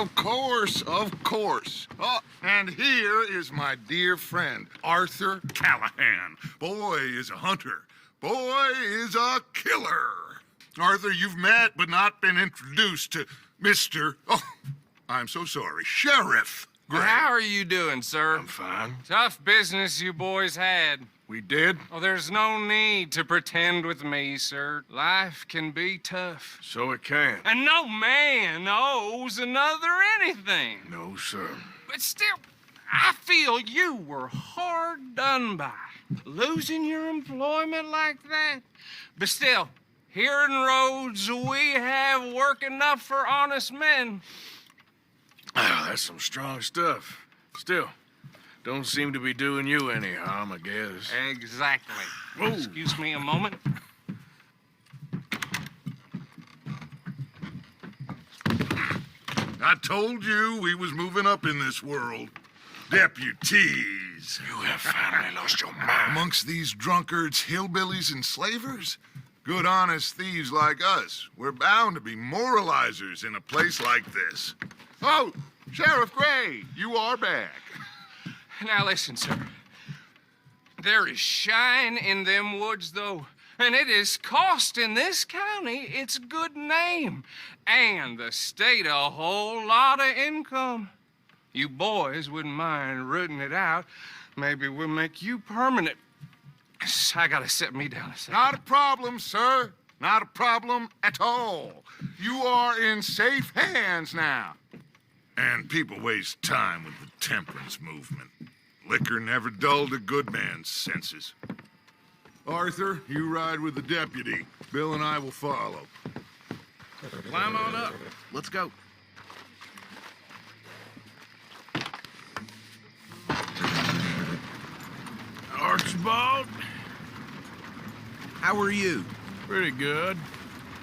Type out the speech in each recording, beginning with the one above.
Of course, of course. Oh, and here is my dear friend, Arthur Callahan. Boy is a hunter. Boy is a killer. Arthur, you've met but not been introduced to Mr. Oh, I'm so sorry, Sheriff Gray. How are you doing, sir? I'm fine. Tough business you boys had. We did? Oh, there's no need to pretend with me, sir. Life can be tough. So it can. And no man owes another anything. No, sir. But still, I feel you were hard done by. Losing your employment like that. But still, here in Rhodes, we have work enough for honest men. Oh, that's some strong stuff. Still, don't seem to be doing you any harm, I guess. Exactly. Whoa. Excuse me a moment. I told you we was moving up in this world. Deputies. You have finally lost your mind. Amongst these drunkards, hillbillies, and slavers? Good, honest thieves like us. We're bound to be moralizers in a place like this. Oh, Sheriff Gray, you are back. Now listen, sir. There is shine in them woods, though, and it is costing this county its good name and the state a whole lot of income. You boys wouldn't mind rooting it out. Maybe we'll make you permanent. I gotta set me down a second. Not a problem, sir. Not a problem at all. You are in safe hands now. And people waste time with the temperance movement. Liquor never dulled a good man's senses. Arthur, you ride with the deputy. Bill and I will follow. Climb on up. Let's go. Archibald? How are you? Pretty good.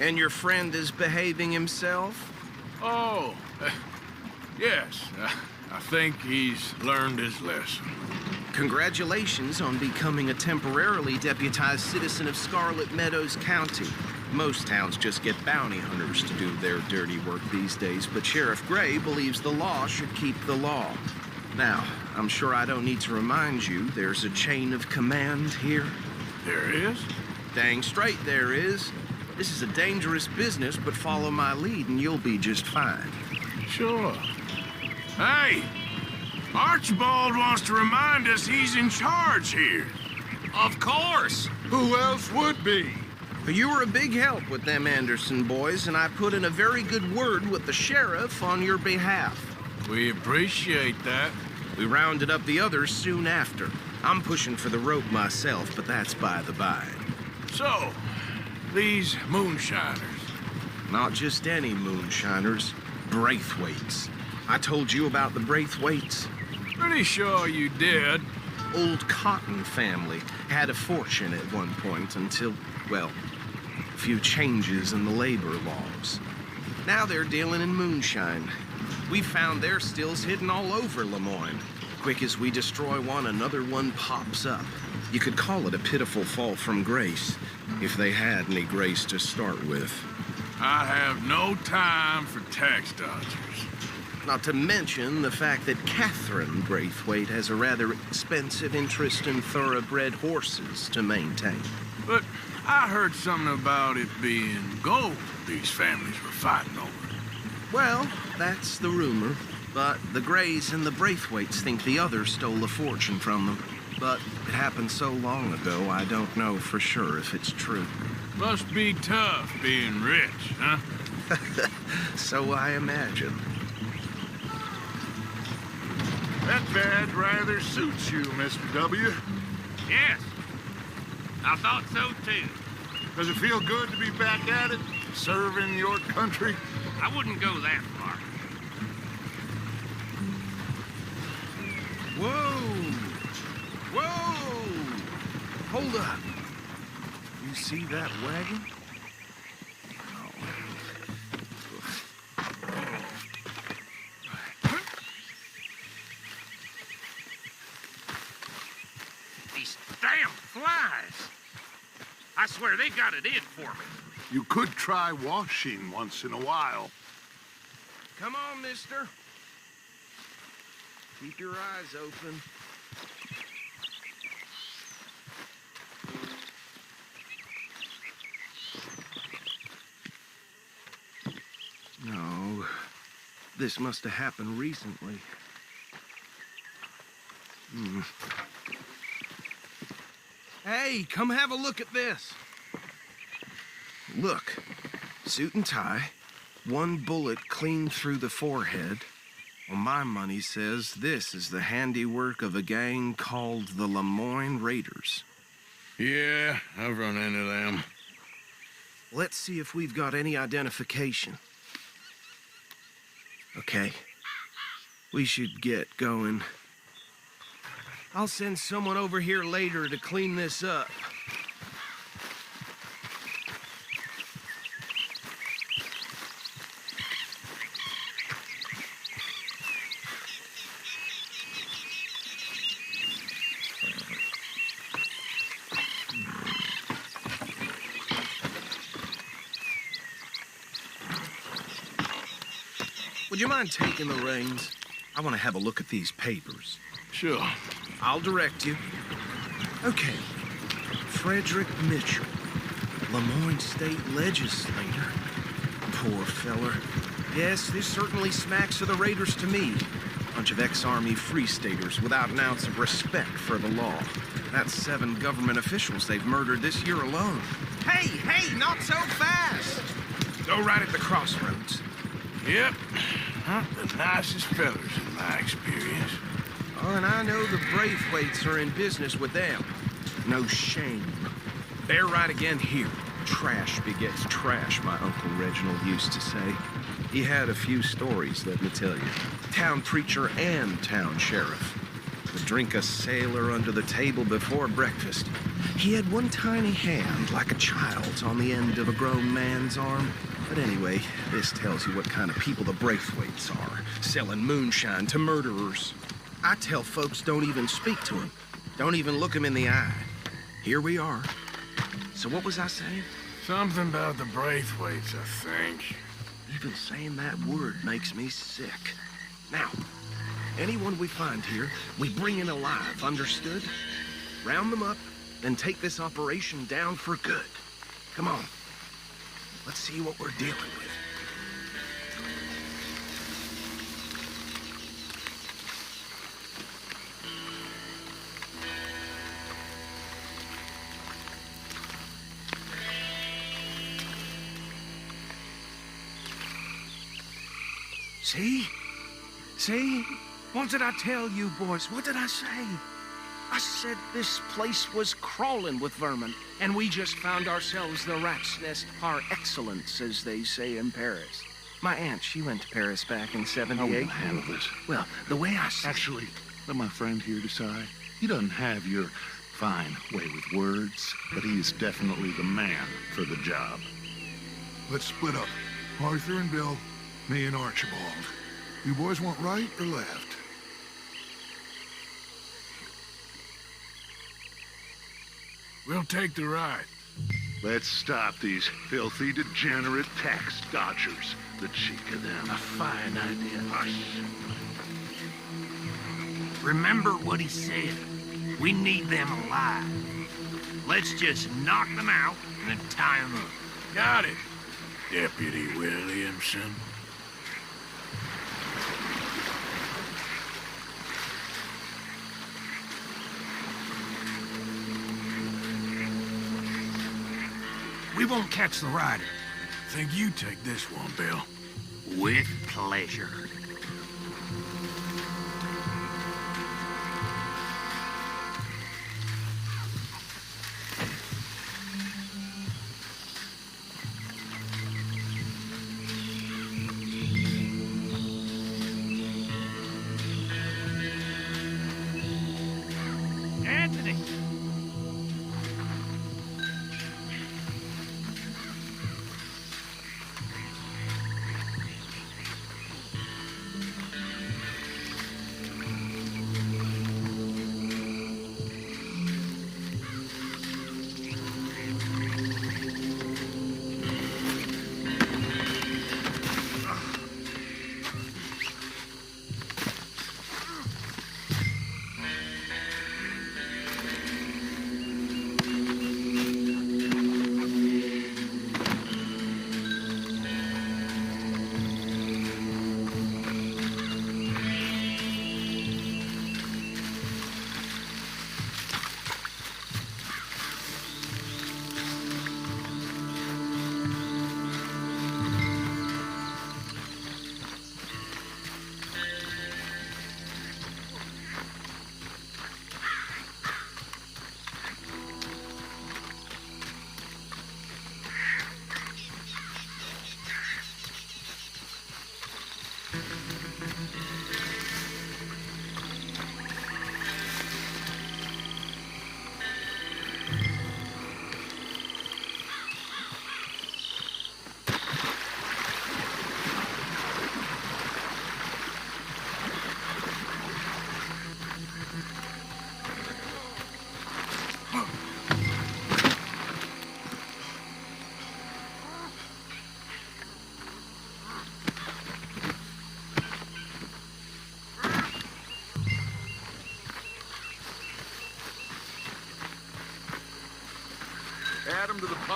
And your friend is behaving himself? Oh, yes. I think he's learned his lesson. Congratulations on becoming a temporarily deputized citizen of Scarlet Meadows County. Most towns just get bounty hunters to do their dirty work these days, but Sheriff Gray believes the law should keep the law. Now, I'm sure I don't need to remind you there's a chain of command here. There is? Dang straight there is. This is a dangerous business, but follow my lead and you'll be just fine. Sure. Hey! Archibald wants to remind us he's in charge here. Of course. Who else would be? But you were a big help with them Anderson boys, and I put in a very good word with the sheriff on your behalf. We appreciate that. We rounded up the others soon after. I'm pushing for the rope myself, but that's by the by. So, these moonshiners. Not just any moonshiners, Braithwaites. I told you about the Braithwaites. Pretty sure you did. Old Cotton family had a fortune at one point until, well, a few changes in the labor laws. Now they're dealing in moonshine. We found their stills hidden all over Lemoyne. Quick as we destroy one, another one pops up. You could call it a pitiful fall from grace, if they had any grace to start with. I have no time for tax dodgers. Not to mention the fact that Catherine Braithwaite has a rather expensive interest in thoroughbred horses to maintain. But I heard something about it being gold these families were fighting over. Well, that's the rumor. But the Grays and the Braithwaites think the others stole a fortune from them. But it happened so long ago, I don't know for sure if it's true. Must be tough being rich, huh? So I imagine. That badge rather suits you, Mr. W. Yes, I thought so too. Does it feel good to be back at it, serving your country? I wouldn't go that far. Whoa! Whoa! Hold up. You see that wagon? These damn flies. I swear they got it in for me. You could try washing once in a while. Come on, mister. Keep your eyes open. No, this must have happened recently. Hey, come have a look at this. Look, suit and tie, one bullet clean through the forehead. Well, my money says this is the handiwork of a gang called the Lemoyne Raiders. Yeah, I've run into them. Let's see if we've got any identification. Okay. We should get going. I'll send someone over here later to clean this up. Would you mind taking the reins? I want to have a look at these papers. Sure. I'll direct you. Okay. Frederick Mitchell, Lemoyne State Legislator. Poor feller. Yes, this certainly smacks of the Raiders to me. Bunch of ex-Army Free Staters without an ounce of respect for the law. That's 7 government officials they've murdered this year alone. Hey, not so fast! Go right at the crossroads. Yep. Not the nicest fellas in my experience. Oh, and I know the Braithwaites are in business with them. No shame. They're right again here. Trash begets trash, my Uncle Reginald used to say. He had a few stories, let me tell you. Town preacher and town sheriff. Would drink a sailor under the table before breakfast. He had one tiny hand, like a child's, on the end of a grown man's arm. But anyway, this tells you what kind of people the Braithwaites are, selling moonshine to murderers. I tell folks don't even speak to them. Don't even look them in the eye. Here we are. So what was I saying? Something about the Braithwaites, I think. Even saying that word makes me sick. Now, anyone we find here, we bring in alive, understood? Round them up, then take this operation down for good. Come on. Let's see what we're dealing with. See? See? What did I tell you, boys? What did I say? I said this place was crawling with vermin, and we just found ourselves the rat's nest par excellence, as they say in Paris. My aunt, she went to Paris back in '78. How are we gonna handle this? Well, the way I see Actually, let my friend here decide. He doesn't have your fine way with words, but he is definitely the man for the job. Let's split up. Arthur and Bill, me and Archibald. You boys want right or left? We'll take the ride. Let's stop these filthy, degenerate tax dodgers. The cheek of them. A fine idea. Hush. Remember what he said. We need them alive. Let's just knock them out and then tie them up. Got it, Deputy Williamson. We won't catch the rider. Think you take this one, Bill. With pleasure. Anthony!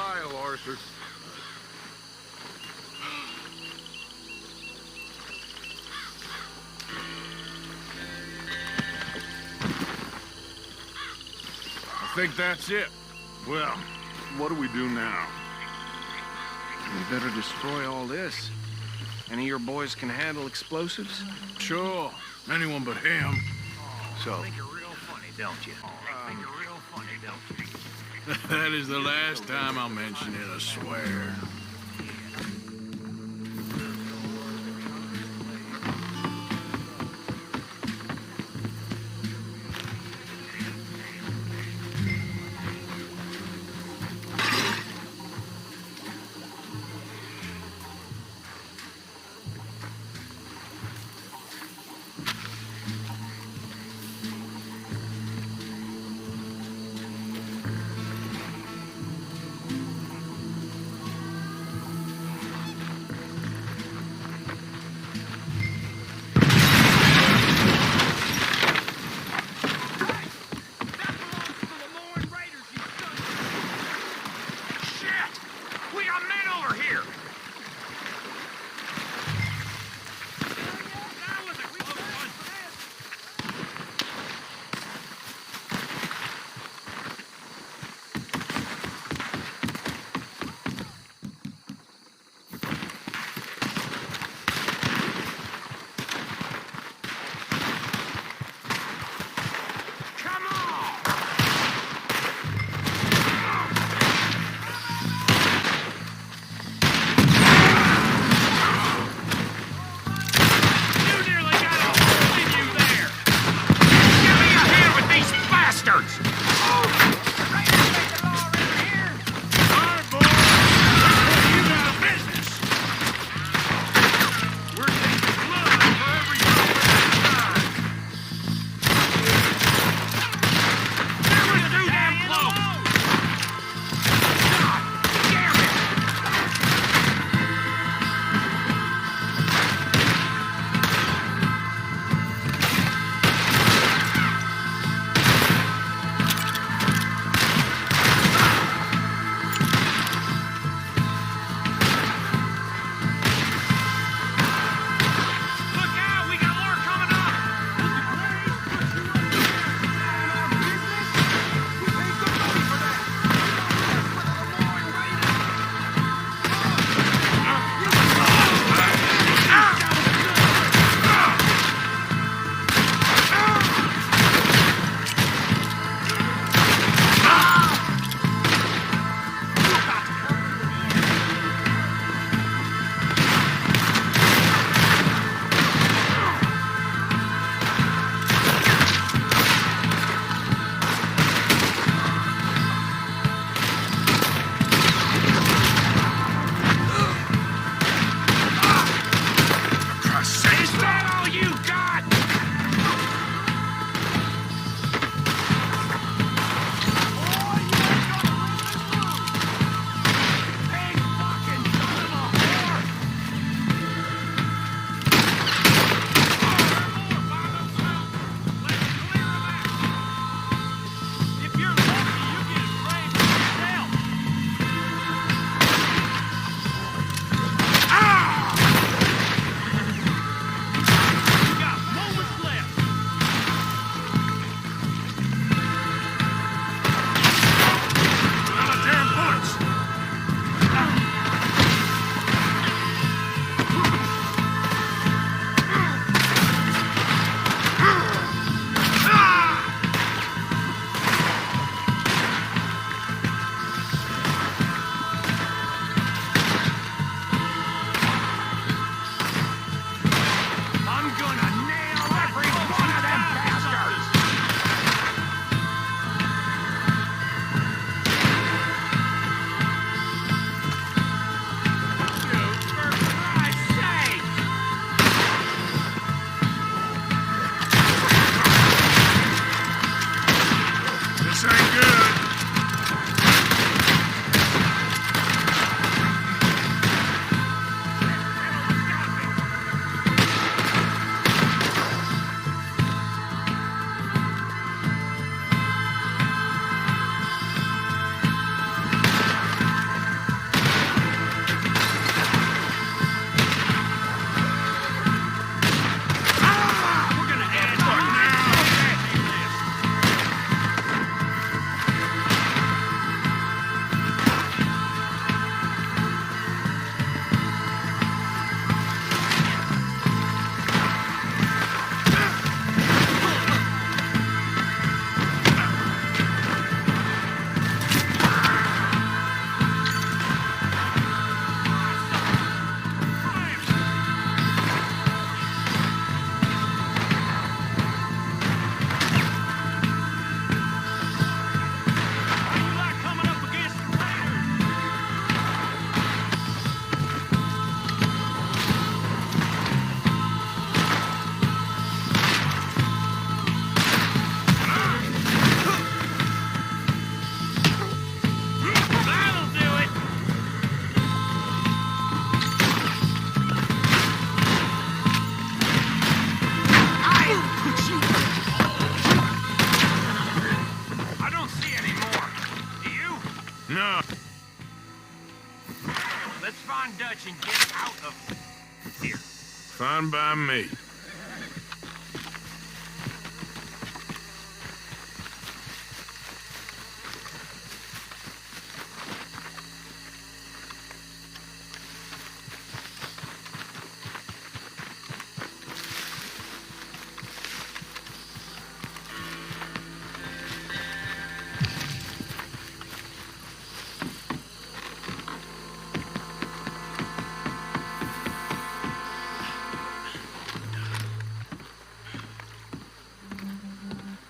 while, Arthur. I think that's it. Well, what do we do now? We better destroy all this. Any of your boys can handle explosives? Sure. Anyone but him. So, Think you're real funny, don't you? Think you're real funny, don't you? That is the last time I'll mention it, I swear. match and get out of here. Fine by me.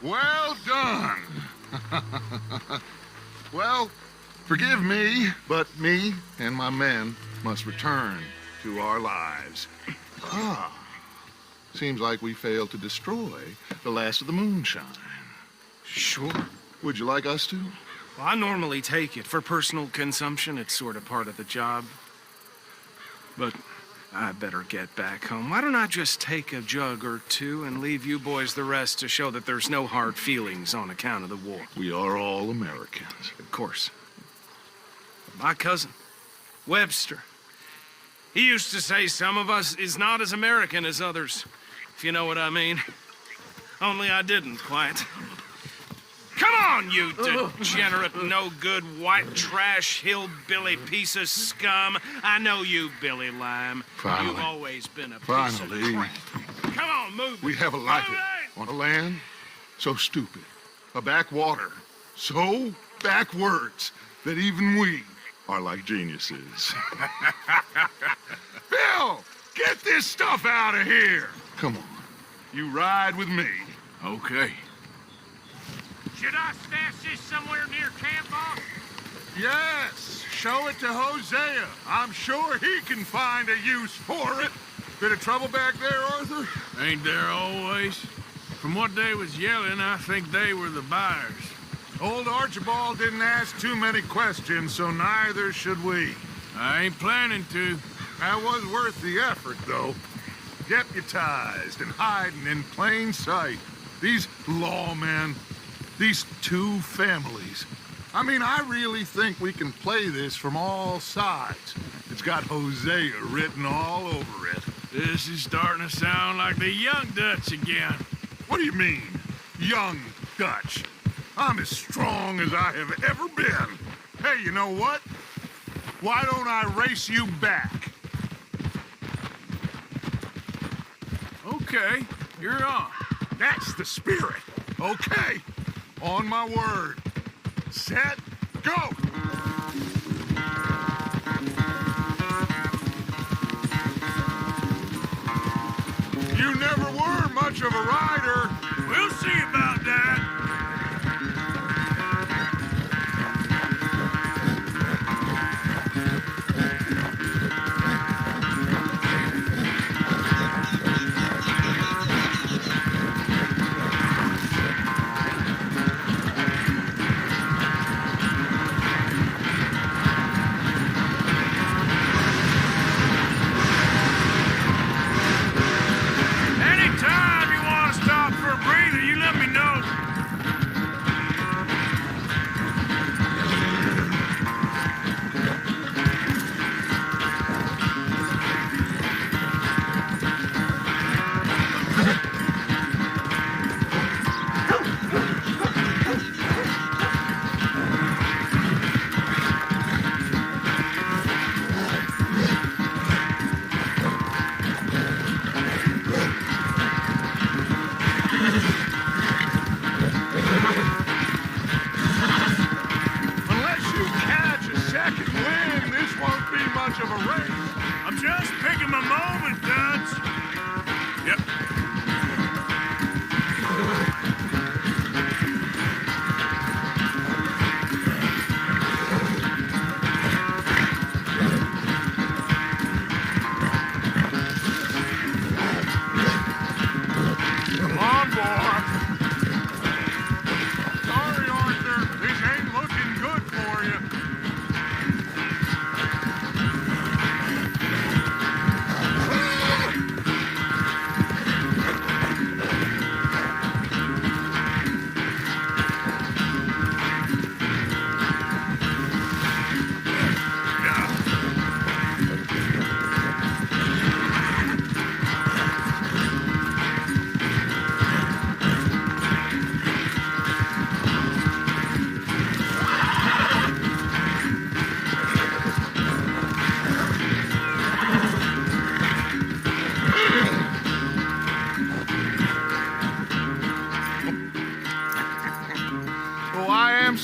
Well done. Well, forgive me, but me and my men must return to our lives. Seems like we failed to destroy the last of the moonshine. Sure. Would you like us to? Well, I normally take it. For personal consumption, it's sort of part of the job. But I better get back home. Why don't I just take a jug or two and leave you boys the rest to show that there's no hard feelings on account of the war? We are all Americans. Of course. My cousin, Webster, he used to say some of us is not as American as others, if you know what I mean. Only I didn't quite. Come on, you degenerate, no-good, white trash, hillbilly piece of scum. I know you, Billy Lime. Finally. You've always been a piece Finally. of crap. Come on, move. We have a life Move it! on a land so stupid, a backwater so backwards that even we are like geniuses. Bill, get this stuff out of here. Come on, you ride with me. Okay. Should I stash this somewhere near camp, boss? Yes, show it to Hosea. I'm sure he can find a use for it. Bit of trouble back there, Arthur? Ain't there always? From what they was yelling, I think they were the buyers. Old Archibald didn't ask too many questions, so neither should we. I ain't planning to. That was worth the effort, though. Deputized and hiding in plain sight. These lawmen, these two families. I mean, I really think we can play this from all sides. It's got Hosea written all over it. This is starting to sound like the Young Dutch again. What do you mean, young Dutch? I'm as strong as I have ever been. Hey, you know what? Why don't I race you back? Okay, you're on. That's the spirit. Okay, on my word. Set, go! You never were much of a rider. We'll see about that. Anytime you want to stop for a breather, you let me know. Unless you catch a second wind, this won't be much of a race. I'm just picking my moment, Dutch. Yep. Come on, boy. Sorry, Arthur. This ain't looking good for you.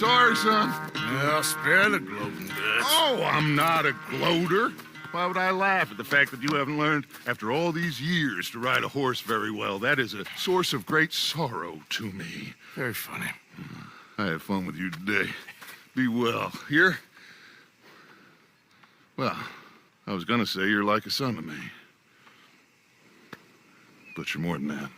sorry, son. Well, spare the gloating, Dutch. Oh, I'm not a gloater. Why would I laugh at the fact that you haven't learned, after all these years, to ride a horse very well? That is a source of great sorrow to me. Very funny. I had fun with you today. Be well. Here? Well, I was gonna say you're like a son to me. But you're more than that.